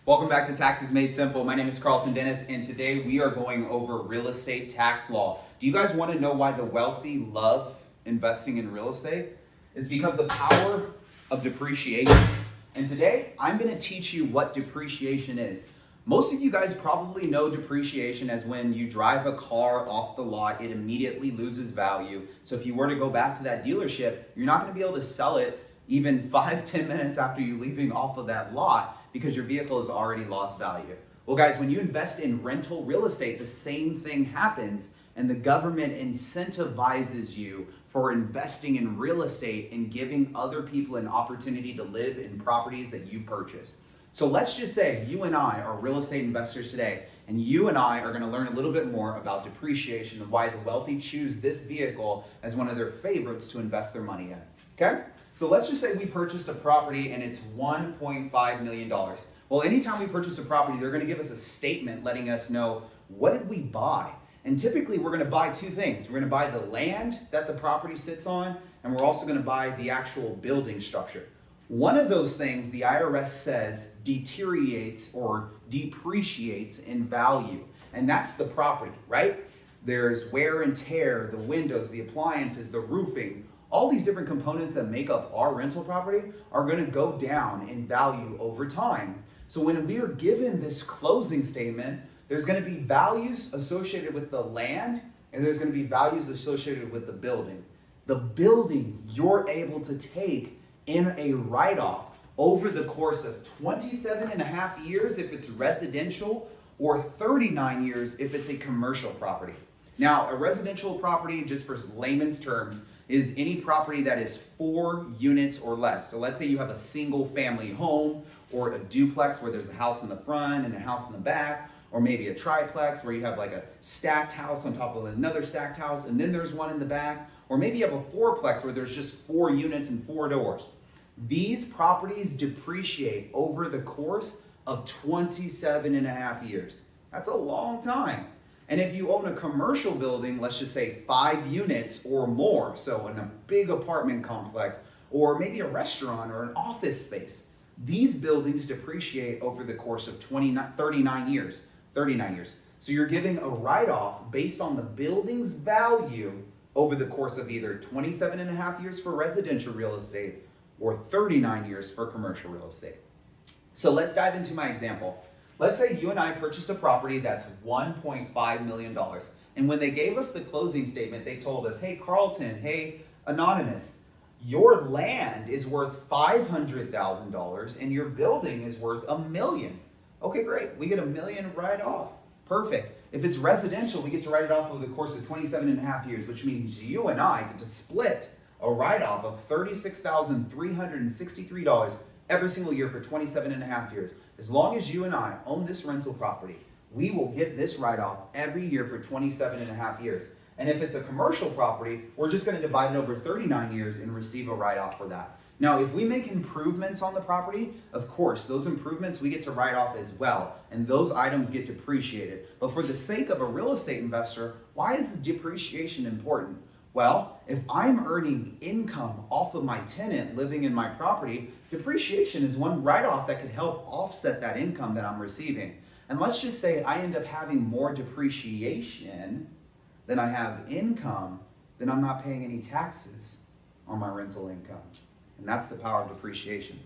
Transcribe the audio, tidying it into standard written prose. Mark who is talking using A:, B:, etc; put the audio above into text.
A: Welcome back to Taxes Made Simple. My name is Karlton Dennis, and today we are going over real estate tax law. Do you guys want to know why the wealthy love investing in real estate? It's because the power of depreciation. And today I'm going to teach you what depreciation is. Most of you guys probably know depreciation as when you drive a car off the lot, it immediately loses value. So if you were to go back to that dealership, you're not going to be able to sell it even 5-10 minutes after you leaving off of that lot because your vehicle has already lost value. Well, guys, when you invest in rental real estate, the same thing happens, and the government incentivizes you for investing in real estate and giving other people an opportunity to live in properties that you purchase. So let's just say you and I are real estate investors today, and you and I are going to learn a little bit more about depreciation and why the wealthy choose this vehicle as one of their favorites to invest their money in. Okay? So let's just say we purchased a property and it's $1.5 million. Well, anytime we purchase a property, they're going to give us a statement letting us know what did we buy. And typically we're going to buy two things. We're going to buy the land that the property sits on, and we're also going to buy the actual building structure. One of those things the IRS says deteriorates or depreciates in value, and that's the property, right? There's wear and tear, the windows, the appliances, the roofing. All these different components that make up our rental property are going to go down in value over time. So when we are given this closing statement, there's going to be values associated with the land, and there's going to be values associated with the building. The building you're able to take in a write-off over the course of 27 and a half years if it's residential, or 39 years if it's a commercial property. Now, a residential property, just for layman's terms, is any property that is 4 units or less. So let's say you have a single family home or a duplex where there's a house in the front and a house in the back, or maybe a triplex where you have like a stacked house on top of another stacked house and then there's one in the back, or maybe you have a fourplex where there's just 4 units and 4 doors. These properties depreciate over the course of 27 and a half years. That's a long time. And if you own a commercial building, let's just say 5 units or more, so in a big apartment complex, or maybe a restaurant or an office space, these buildings depreciate over the course of 39 years. So you're giving a write-off based on the building's value over the course of either 27 and a half years for residential real estate or 39 years for commercial real estate. So let's dive into my example. Let's say you and I purchased a property that's $1.5 million. And when they gave us the closing statement, they told us, hey, Karlton, hey, Anonymous, your land is worth $500,000 and your building is worth $1 million. Okay, great. We get $1 million right off. Perfect. If it's residential, we get to write it off over the course of 27 and a half years, which means you and I get to split a write-off of $36,363 every single year for 27 and a half years. As long as you and I own this rental property, we will get this write-off every year for 27 and a half years. And if it's a commercial property, we're just going to divide it over 39 years and receive a write-off for that. Now, if we make improvements on the property, of course, those improvements we get to write off as well, and those items get depreciated. But for the sake of a real estate investor, why is depreciation important? Well, if I'm earning income off of my tenant living in my property, depreciation is one write-off that could help offset that income that I'm receiving. And let's just say I end up having more depreciation than I have income, then I'm not paying any taxes on my rental income. And that's the power of depreciation.